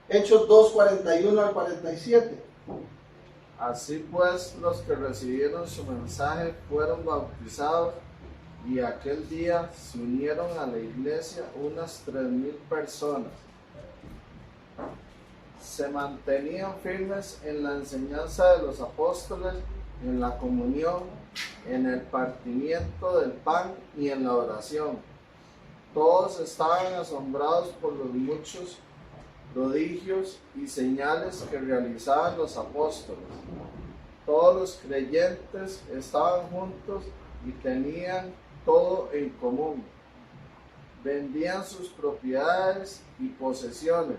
Hechos 2, 41 al 47. Así pues, los que recibieron su mensaje fueron bautizados, y aquel día se unieron a la iglesia unas 3,000 personas. Se mantenían firmes en la enseñanza de los apóstoles, en la comunión, en el partimiento del pan y en la oración. Todos estaban asombrados por los muchos prodigios y señales que realizaban los apóstoles. Todos los creyentes estaban juntos y tenían todo en común. Vendían sus propiedades y posesiones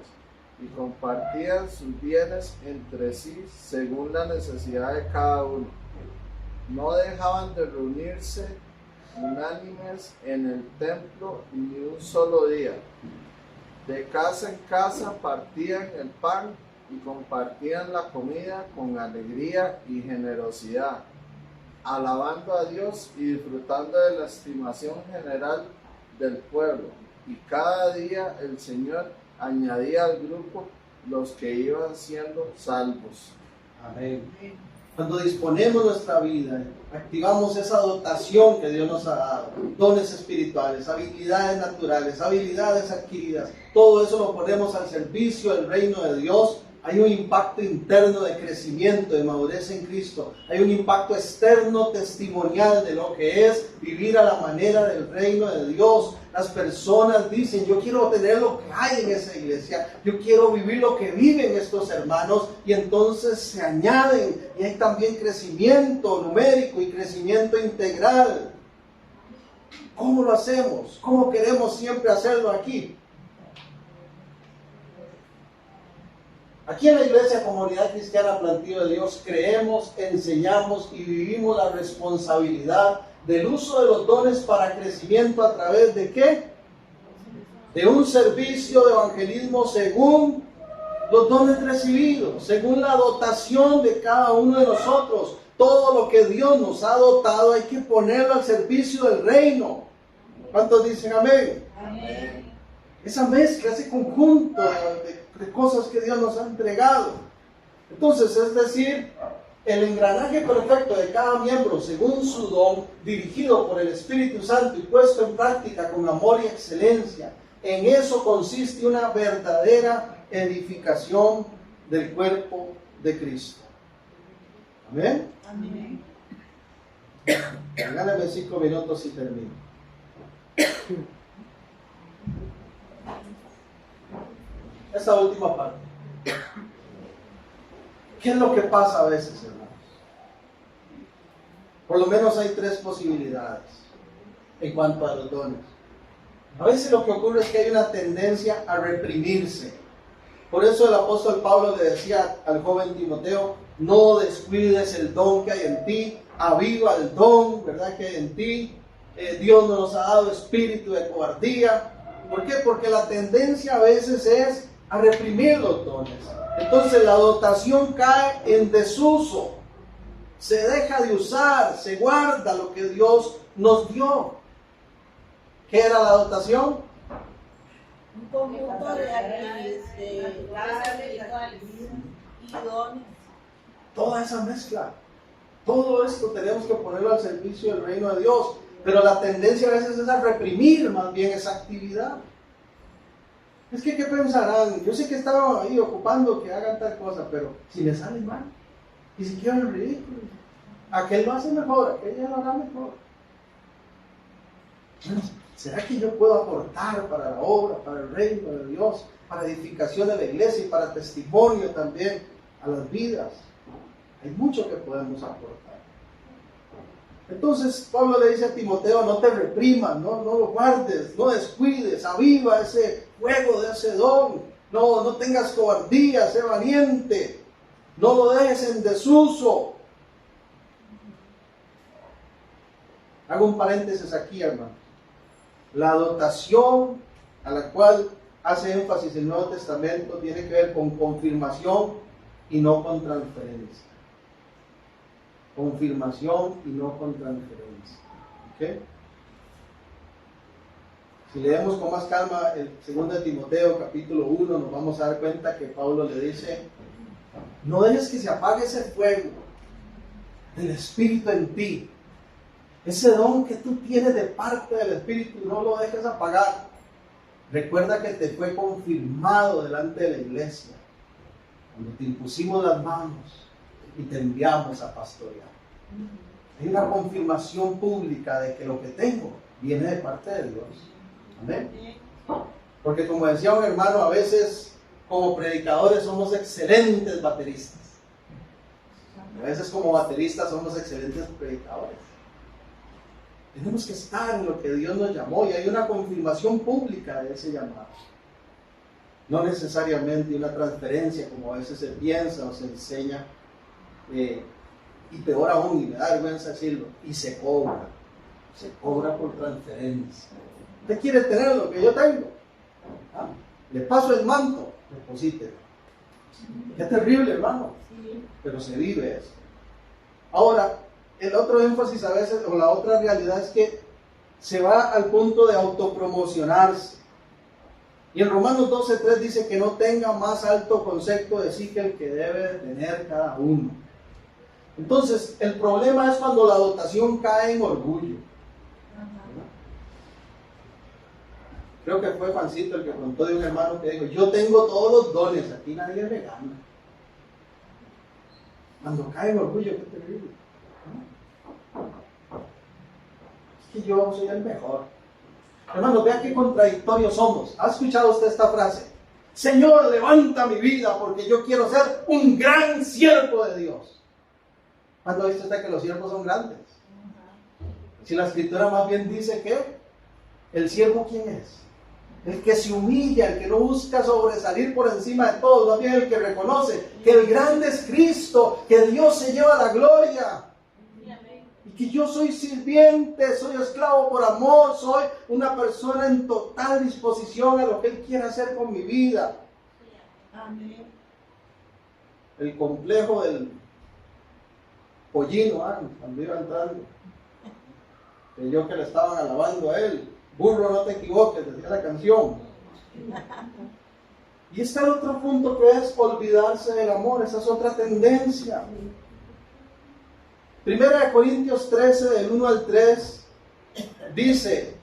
y compartían sus bienes entre sí según la necesidad de cada uno. No dejaban de reunirse unánimes en el templo ni un solo día. De casa en casa partían el pan y compartían la comida con alegría y generosidad, alabando a Dios y disfrutando de la estimación general del pueblo. Y cada día el Señor añadía al grupo los que iban siendo salvos. Amén. Cuando disponemos nuestra vida, activamos esa dotación que Dios nos ha dado, dones espirituales, habilidades naturales, habilidades adquiridas, todo eso lo ponemos al servicio del reino de Dios. Hay un impacto interno de crecimiento, de madurez en Cristo. Hay un impacto externo testimonial de lo que es vivir a la manera del reino de Dios. Las personas dicen, yo quiero tener lo que hay en esa iglesia, yo quiero vivir lo que viven estos hermanos, y entonces se añaden, y hay también crecimiento numérico y crecimiento integral. ¿Cómo lo hacemos? ¿Cómo queremos siempre hacerlo aquí? Aquí en la Iglesia Comunidad Cristiana Plantío de Dios creemos, enseñamos y vivimos la responsabilidad del uso de los dones para crecimiento a través de ¿qué? De un servicio de evangelismo según los dones recibidos, según la dotación de cada uno de nosotros. Todo lo que Dios nos ha dotado hay que ponerlo al servicio del reino. ¿Cuántos dicen amén? Amén. Esa mezcla, ese conjunto de cosas que Dios nos ha entregado. Entonces, es decir, el engranaje perfecto de cada miembro según su don, dirigido por el Espíritu Santo y puesto en práctica con amor y excelencia. En eso consiste una verdadera edificación del cuerpo de Cristo. Amén. Amén. Regálame 5 minutos y termino. Esta última parte. ¿Qué es lo que pasa a veces, hermanos? Por lo menos hay 3 posibilidades en cuanto a los dones. A veces lo que ocurre es que hay una tendencia a reprimirse. Por eso el apóstol Pablo le decía al joven Timoteo, no descuides el don que hay en ti, aviva el don, ¿verdad?, que hay en ti. Dios no nos ha dado espíritu de cobardía. ¿Por qué? Porque la tendencia a veces es a reprimir los dones. Entonces la dotación cae en desuso, se deja de usar, se guarda lo que Dios nos dio. ¿Qué era la dotación? Un conjunto de habilidades y dones. Toda esa mezcla, todo esto tenemos que ponerlo al servicio del reino de Dios, pero la tendencia a veces es a reprimir más bien esa actividad. Es que, ¿qué pensarán? Yo sé que estaba ahí ocupando que hagan tal cosa, pero si me sale mal, y si quiero el ridículo, aquel lo hace mejor, aquel ya lo hará mejor. Bueno, ¿será que yo puedo aportar para la obra, para el reino de Dios, para edificación de la iglesia y para testimonio también a las vidas? Hay mucho que podemos aportar. Entonces Pablo le dice a Timoteo, no te reprimas, no lo guardes, no descuides, aviva ese fuego de ese don, no tengas cobardía, sé valiente, no lo dejes en desuso. Hago un paréntesis aquí, hermano. La dotación a la cual hace énfasis el Nuevo Testamento tiene que ver con confirmación y no con transferencia. Confirmación y no con transferencia. ¿Okay? Si leemos con más calma el 2 Timoteo capítulo 1, nos vamos a dar cuenta que Pablo le dice, no dejes que se apague ese fuego del Espíritu en ti. Ese don que tú tienes de parte del Espíritu, no lo dejes apagar. Recuerda que te fue confirmado delante de la iglesia, cuando te impusimos las manos y te enviamos a pastorear. Hay una confirmación pública de que lo que tengo viene de parte de Dios. Amén. Porque como decía un hermano, a veces como predicadores somos excelentes bateristas. A veces como bateristas somos excelentes predicadores. Tenemos que estar en lo que Dios nos llamó y hay una confirmación pública de ese llamado. No necesariamente una transferencia como a veces se piensa o se enseña, y peor aún, y me da vergüenza decirlo, y se cobra por transferencia. Usted quiere tener lo que yo tengo, ¿ah? Le paso el manto, deposítelo. Qué terrible, hermano, pero se vive eso. Ahora, el otro énfasis a veces, o la otra realidad es que se va al punto de autopromocionarse. Y en Romanos 12:3 dice que no tenga más alto concepto de sí que el que debe de tener cada uno. Entonces, el problema es cuando la dotación cae en orgullo. Creo que fue Juancito el que contó de un hermano que dijo, yo tengo todos los dones, aquí nadie me gana. Cuando cae en orgullo, qué terrible. Es que yo soy el mejor. Hermano, vea qué contradictorios somos. ¿Ha escuchado usted esta frase? Señor, levanta mi vida porque yo quiero ser un gran siervo de Dios. ¿Cuándo ha visto usted que los siervos son grandes? Si la escritura más bien dice que el siervo, ¿quién es? El que se humilla, el que no busca sobresalir por encima de todos, más bien el que reconoce que el grande es Cristo, que Dios se lleva la gloria. Y que yo soy sirviente, soy esclavo por amor, soy una persona en total disposición a lo que Él quiere hacer con mi vida. Amén. El complejo del pollino, cuando iba entrando, creyó que le estaban alabando a él. Burro, no te equivoques, decía la canción. Y está el otro punto que es olvidarse del amor, esa es otra tendencia. 1 Corintios 13, del 1 al 3, dice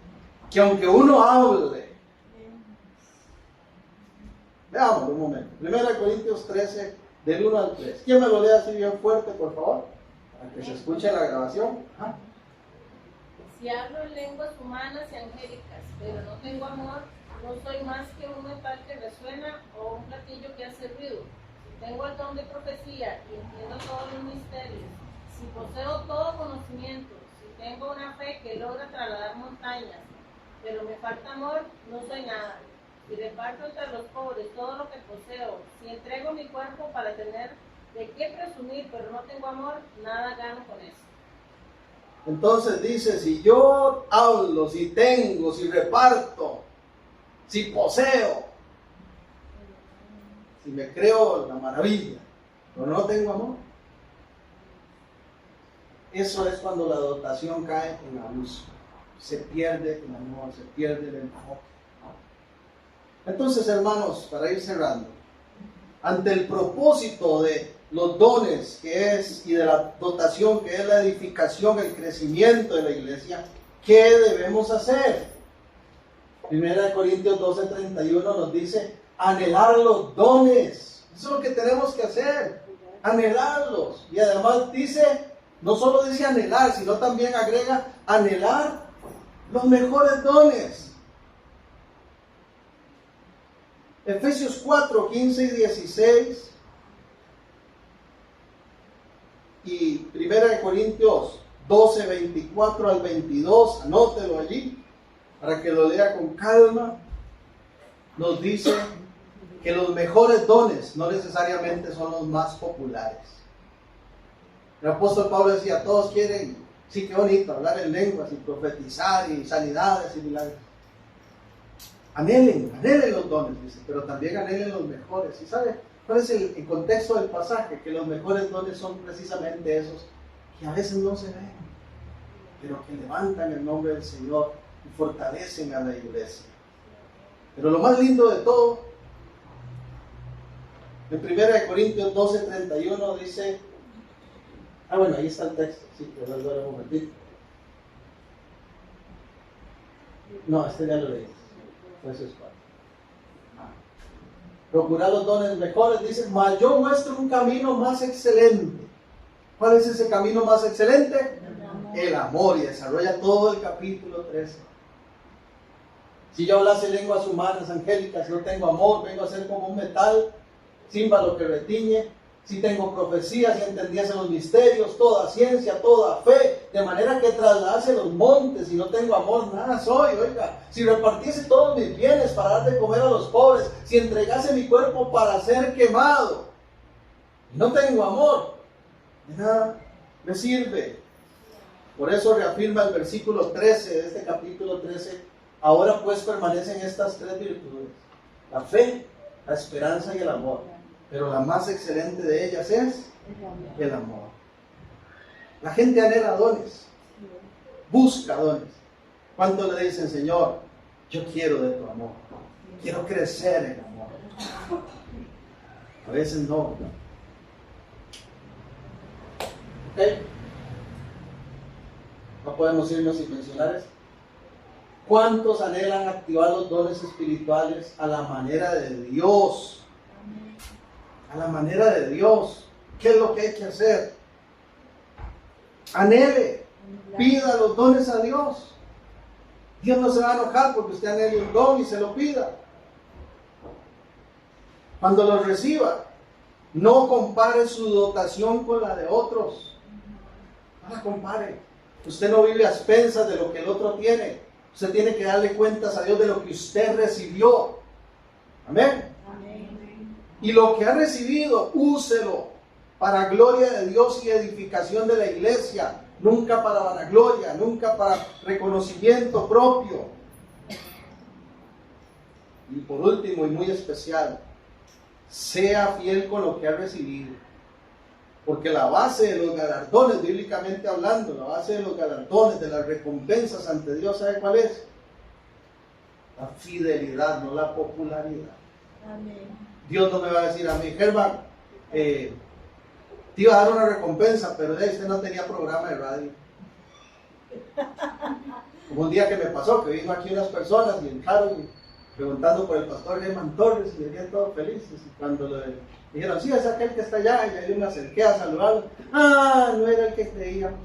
que aunque uno hable, veamos un momento, 1 Corintios 13, del 1 al 3, ¿quién me lo lee así bien fuerte, por favor? Para que se escuche la grabación. Ajá. Si hablo en lenguas humanas y angélicas, pero no tengo amor, no soy más que un metal que resuena o un platillo que hace ruido. Si tengo el don de profecía y entiendo todos los misterios, si poseo todo conocimiento, si tengo una fe que logra trasladar montañas, pero me falta amor, no soy nada. Si reparto entre los pobres todo lo que poseo, si entrego mi cuerpo para tener de qué presumir, pero no tengo amor, nada gano con eso. Entonces dice, si yo hablo, si tengo, si reparto, si poseo, si me creo la maravilla, pero no tengo amor, eso es cuando la dotación cae en abuso. Se pierde el amor, se pierde el enfoque. Entonces, hermanos, para ir cerrando, ante el propósito de los dones que es y de la dotación que es la edificación, el crecimiento de la iglesia, ¿qué debemos hacer? 1 Corintios 12:31 nos dice anhelar los dones. Eso es lo que tenemos que hacer, anhelarlos. Y además dice, no solo dice anhelar, sino también agrega anhelar los mejores dones. Efesios 4, 15 y 16 y 1 Corintios 12, 24 al 22, anótelo allí para que lo lea con calma. Nos dice que los mejores dones no necesariamente son los más populares. El apóstol Pablo decía, todos quieren, sí, qué bonito, hablar en lenguas y profetizar y sanidades y milagros. Anhelen los dones, dice, pero también anhelen los mejores. ¿Y sabe cuál es el contexto del pasaje? Que los mejores dones son precisamente esos que a veces no se ven, pero que levantan el nombre del Señor y fortalecen a la iglesia. Pero lo más lindo de todo, en 1 Corintios 12:31 dice, bueno, ahí está el texto, sí, que voy a dar un momentito. No, este ya lo leí, eso es cuatro. Procurar los dones mejores, dice, mas yo muestro un camino más excelente. ¿Cuál es ese camino más excelente? El amor, y desarrolla todo el capítulo 13. Si yo hablase lenguas humanas, angélicas, no tengo amor, vengo a ser como un metal, címbalo que retiñe. Si tengo profecías y entendiese los misterios, toda ciencia, toda fe, de manera que trasladase los montes y no tengo amor, nada soy. Oiga, si repartiese todos mis bienes para dar de comer a los pobres, si entregase mi cuerpo para ser quemado, y no tengo amor, de nada me sirve. Por eso reafirma el versículo 13 de este capítulo 13, ahora pues permanecen estas tres virtudes, la fe, la esperanza y el amor. Pero la más excelente de ellas es el amor. La gente anhela dones, busca dones. ¿Cuántos le dicen, Señor, yo quiero de tu amor, quiero crecer en amor? A veces no. ¿Ok? No podemos irnos sin mencionar esto. ¿Cuántos anhelan activar los dones espirituales a la manera de Dios? A la manera de Dios. ¿Qué es lo que hay que hacer? Anhele, pida los dones a Dios. Dios no se va a enojar porque usted anhele un don y se lo pida. Cuando los reciba, no compare su dotación con la de otros. No la compare. Usted no vive a expensas de lo que el otro tiene. Usted tiene que darle cuentas a Dios de lo que usted recibió. Amén. Y lo que ha recibido, úselo para gloria de Dios y edificación de la iglesia. Nunca para vanagloria, nunca para reconocimiento propio. Y por último y muy especial, sea fiel con lo que ha recibido. Porque la base de los galardones, bíblicamente hablando, la base de los galardones, de las recompensas ante Dios, ¿sabe cuál es? La fidelidad, no la popularidad. Amén. Dios no me va a decir a mí, Germán, te iba a dar una recompensa, pero usted no tenía programa de radio. Como un día que me pasó, que vino aquí unas personas y entraron preguntando por el pastor Germán Torres y venían todos felices. Y cuando le dijeron, sí, es aquel que está allá, y ahí me acerqué a saludarlo. Ah, no era el que creíamos.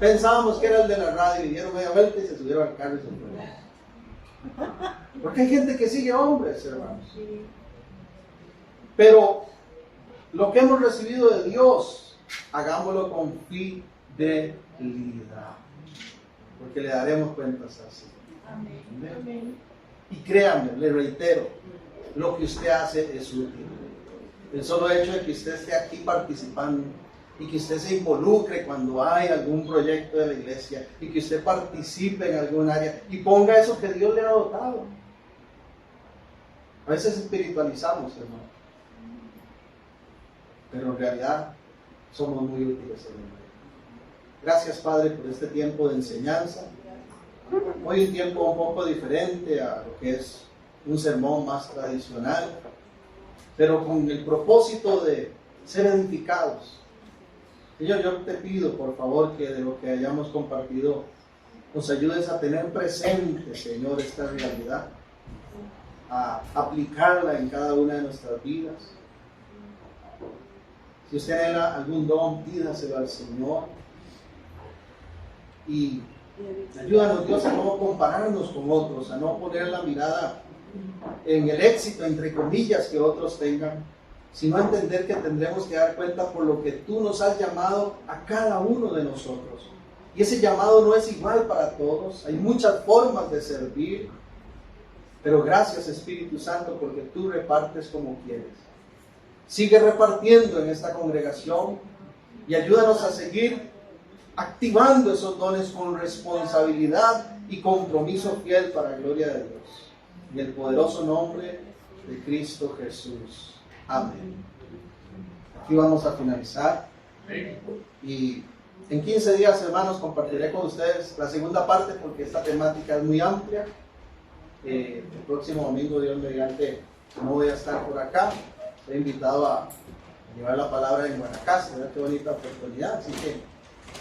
Pensábamos que era el de la radio y dieron media vuelta y se subieron al carro y se fueron. Porque hay gente que sigue hombres, hermanos. Pero lo que hemos recibido de Dios, hagámoslo con fidelidad, porque le daremos cuentas así. Amén. Y créanme, le reitero, lo que usted hace es útil. El solo hecho de que usted esté aquí participando y que usted se involucre cuando hay algún proyecto de la iglesia y que usted participe en algún área y ponga eso que Dios le ha dotado. A veces espiritualizamos, hermano, pero en realidad somos muy útiles, hermano. Gracias, Padre, por este tiempo de enseñanza. Hoy un tiempo un poco diferente a lo que es un sermón más tradicional, pero con el propósito de ser edificados. Señor, yo te pido, por favor, que de lo que hayamos compartido nos ayudes a tener presente, Señor, esta realidad, a aplicarla en cada una de nuestras vidas. Si usted anhela algún don, pídaselo al Señor. Y ayúdanos, Dios, a no compararnos con otros, a no poner la mirada en el éxito, entre comillas, que otros tengan, sino a entender que tendremos que dar cuenta por lo que tú nos has llamado a cada uno de nosotros. Y ese llamado no es igual para todos. Hay muchas formas de servir. Pero gracias, Espíritu Santo, porque tú repartes como quieres. Sigue repartiendo en esta congregación y ayúdanos a seguir activando esos dones con responsabilidad y compromiso fiel para la gloria de Dios. En el poderoso nombre de Cristo Jesús. Amén. Aquí vamos a finalizar. Y en 15 días, hermanos, compartiré con ustedes la segunda parte porque esta temática es muy amplia. El próximo domingo, Dios mediante, no voy a estar por acá. Estoy invitado a llevar la palabra en Guanacaste. ¿Verdad? Qué bonita oportunidad. Así que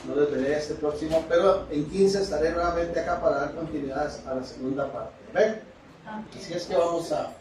no les veré este próximo, pero en 15 estaré nuevamente acá para dar continuidad a la segunda parte. ¿Ven? Así es que vamos a